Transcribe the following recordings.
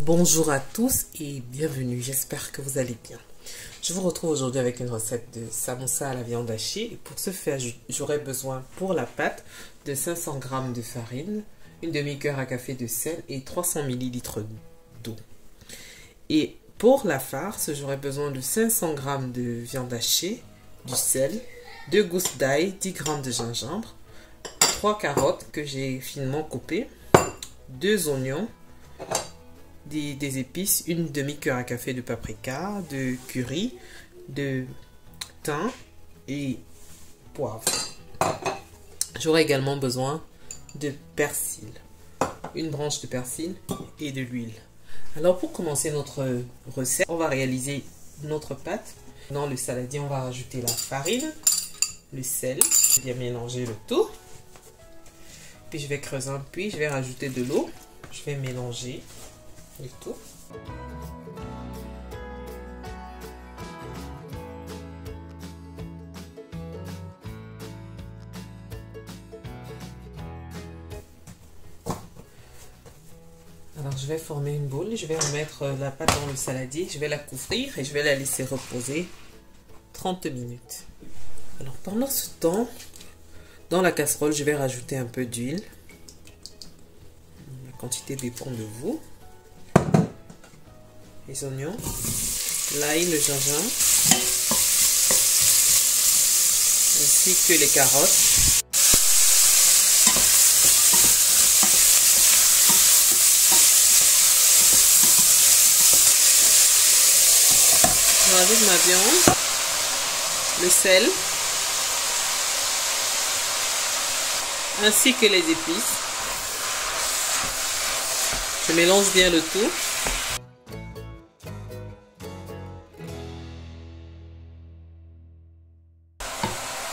Bonjour à tous et bienvenue, j'espère que vous allez bien. Je vous retrouve aujourd'hui avec une recette de samosa à la viande hachée. Et pour ce faire, j'aurai besoin pour la pâte de 500 g de farine, une demi-cuillère à café de sel et 300 ml d'eau. Et pour la farce, j'aurai besoin de 500 g de viande hachée, du sel, 2 gousses d'ail, 10 g de gingembre, 3 carottes que j'ai finement coupées, 2 oignons, des épices, une demi-cuillère à café de paprika, de curry, de thym et poivre. J'aurai également besoin de persil, une branche de persil et de l'huile. Alors pour commencer notre recette, on va réaliser notre pâte. Dans le saladier, on va rajouter la farine, le sel, bien mélanger le tout. Puis je vais creuser un puits, je vais rajouter de l'eau, je vais mélanger le tout. Alors je vais former une boule, je vais remettre la pâte dans le saladier, je vais la couvrir et je vais la laisser reposer 30 minutes. Alors pendant ce temps, dans la casserole, je vais rajouter un peu d'huile. La quantité dépend de vous. Les oignons, l'ail, le gingembre, ainsi que les carottes. Je rajoute ma viande, le sel, ainsi que les épices. Je mélange bien le tout.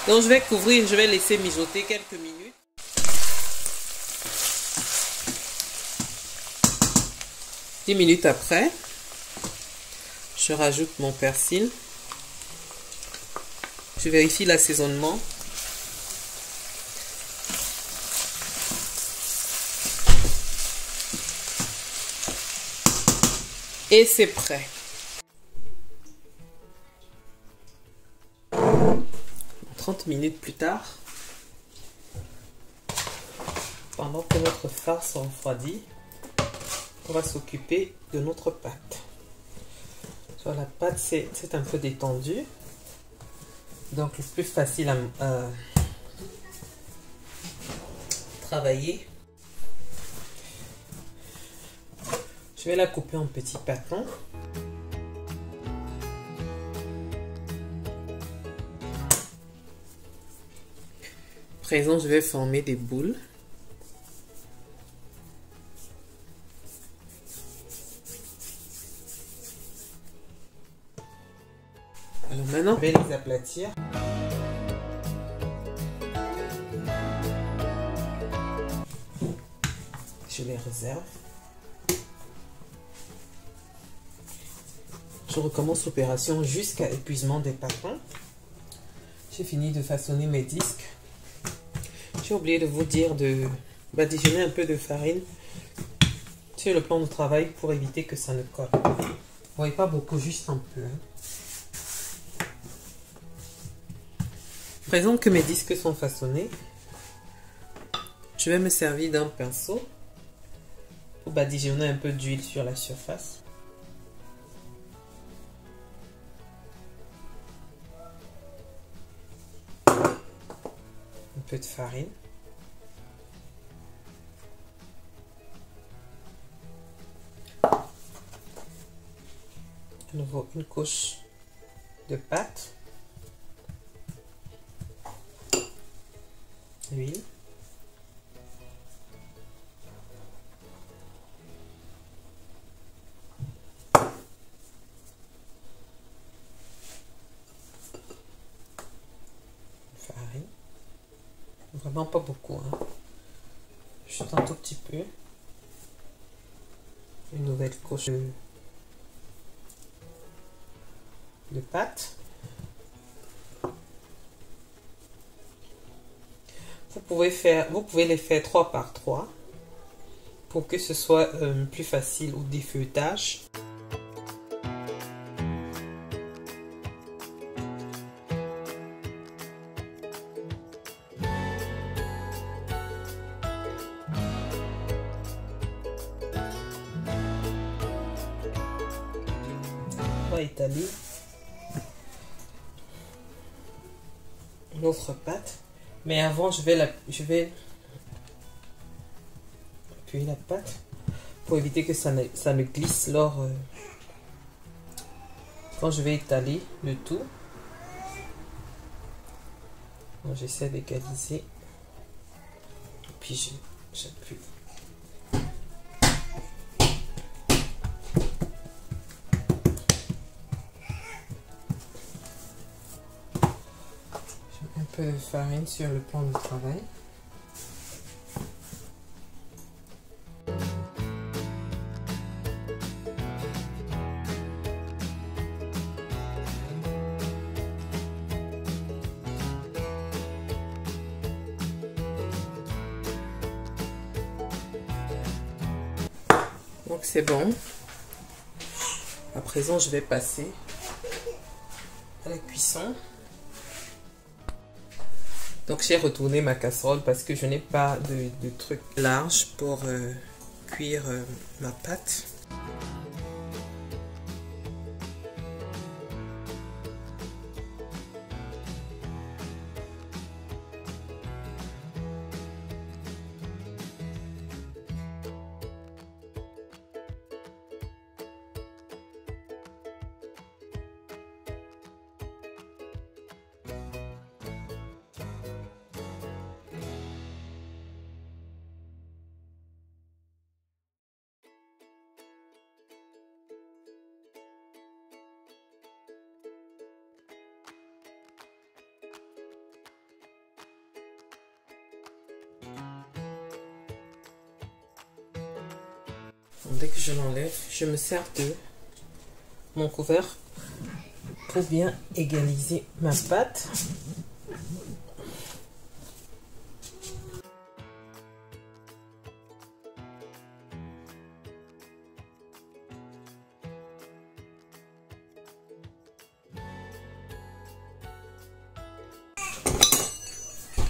Donc je vais couvrir, je vais laisser mijoter quelques minutes. Dix minutes après, je rajoute mon persil. Je vérifie l'assaisonnement. Et c'est prêt. 30 minutes plus tard, pendant que notre farce refroidit, on va s'occuper de notre pâte. Sur la pâte, c'est un peu détendu, donc le plus facile à travailler. Je vais la couper en petits pâtons. À présent, je vais former des boules. Alors maintenant, je vais les aplatir. Je les réserve. Je recommence l'opération jusqu'à épuisement des pâtons. J'ai fini de façonner mes disques. J'ai oublié de vous dire de badigeonner un peu de farine sur le plan de travail pour éviter que ça ne colle. Vous voyez, pas beaucoup, juste un peu. À présent que mes disques sont façonnés, je vais me servir d'un pinceau pour badigeonner un peu d'huile sur la surface. Un peu de farine. À nouveau une couche de pâte, l'huile, farine, vraiment pas beaucoup, hein. Juste un tout petit peu, une nouvelle couche de pâte. Vous pouvez les faire 3 par 3. pour que ce soit plus facile au défeuilletage. On va étaler notre pâte, mais avant je vais appuyer la pâte pour éviter que ça ne glisse lors quand je vais étaler le tout. J'essaie d'égaliser, puis j'appuie. Un peu de farine sur le plan de travail. Donc c'est bon. À présent, je vais passer à la cuisson. Donc j'ai retourné ma casserole parce que je n'ai pas de truc large pour cuire ma pâte. Dès que je l'enlève, je me sers de mon couvert pour bien égaliser ma pâte.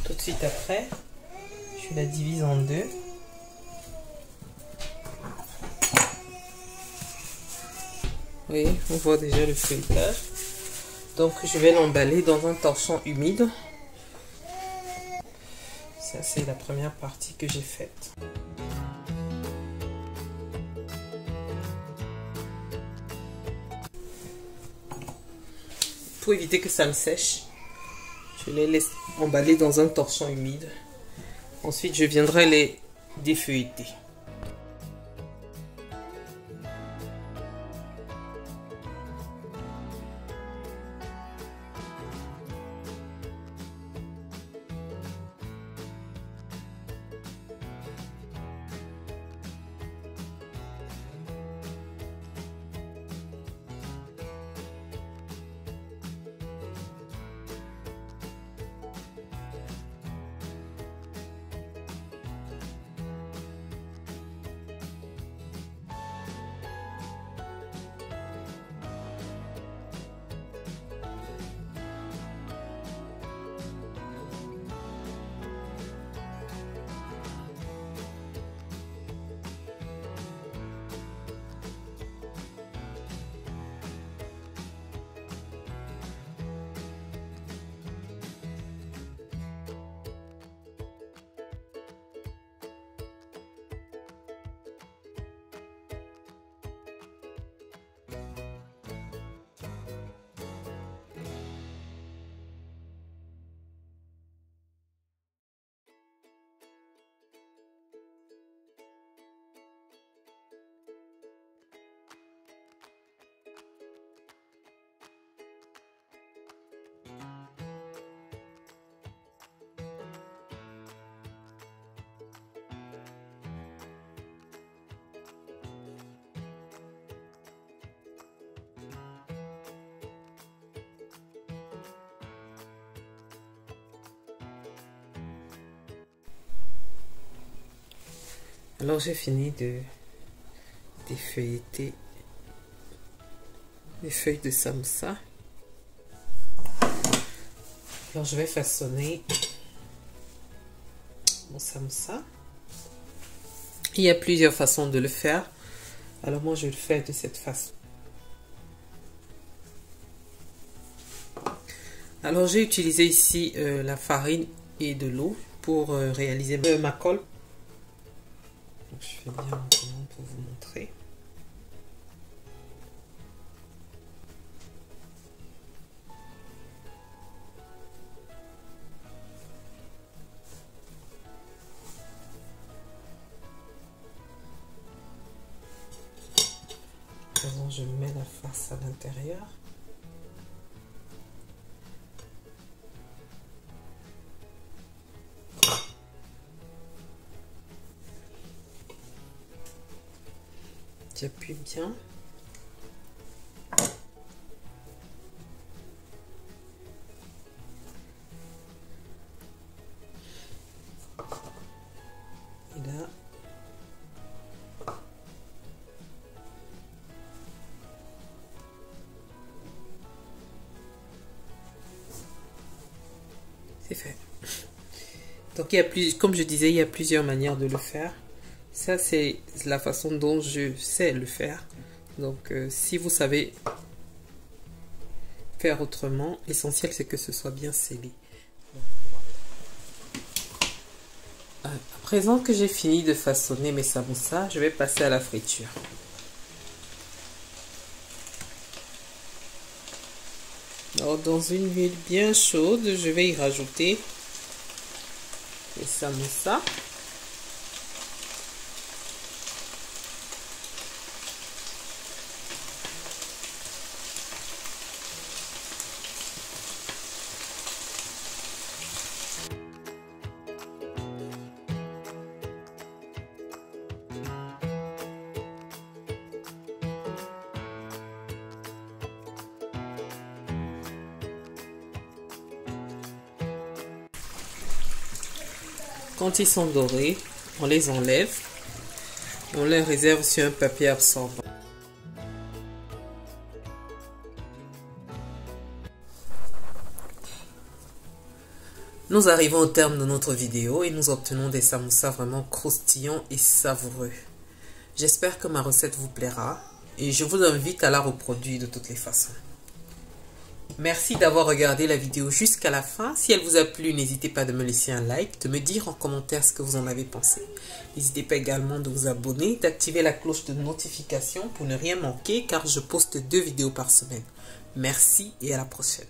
Tout de suite après, je la divise en deux. Oui, on voit déjà le feuilletage. Donc je vais l'emballer dans un torchon humide. Ça c'est la première partie que j'ai faite. Pour éviter que ça me sèche, je les laisse emballer dans un torchon humide. Ensuite je viendrai les défeuilleter. Alors j'ai fini de défeuilleter les feuilles de samoussa. Alors je vais façonner mon samoussa. Il y a plusieurs façons de le faire. Alors moi je le fais de cette façon. Alors j'ai utilisé ici la farine et de l'eau pour réaliser ma colle. Donc, je fais bien maintenant pour vous montrer. Maintenant, je mets la face à l'intérieur. J'appuie bien. Et là, c'est fait. Donc il y a comme je disais, il y a plusieurs manières de le faire. Ça c'est la façon dont je sais le faire. Donc si vous savez faire autrement, l'essentiel c'est que ce soit bien scellé. À présent que j'ai fini de façonner mes samoussas, je vais passer à la friture. Alors dans une huile bien chaude, je vais y rajouter les samoussas. Quand ils sont dorés, on les enlève. On les réserve sur un papier absorbant. Nous arrivons au terme de notre vidéo et nous obtenons des samoussas vraiment croustillants et savoureux. J'espère que ma recette vous plaira et je vous invite à la reproduire de toutes les façons. Merci d'avoir regardé la vidéo jusqu'à la fin. Si elle vous a plu, n'hésitez pas de me laisser un like, de me dire en commentaire ce que vous en avez pensé. N'hésitez pas également de vous abonner, d'activer la cloche de notification pour ne rien manquer car je poste 2 vidéos par semaine. Merci et à la prochaine.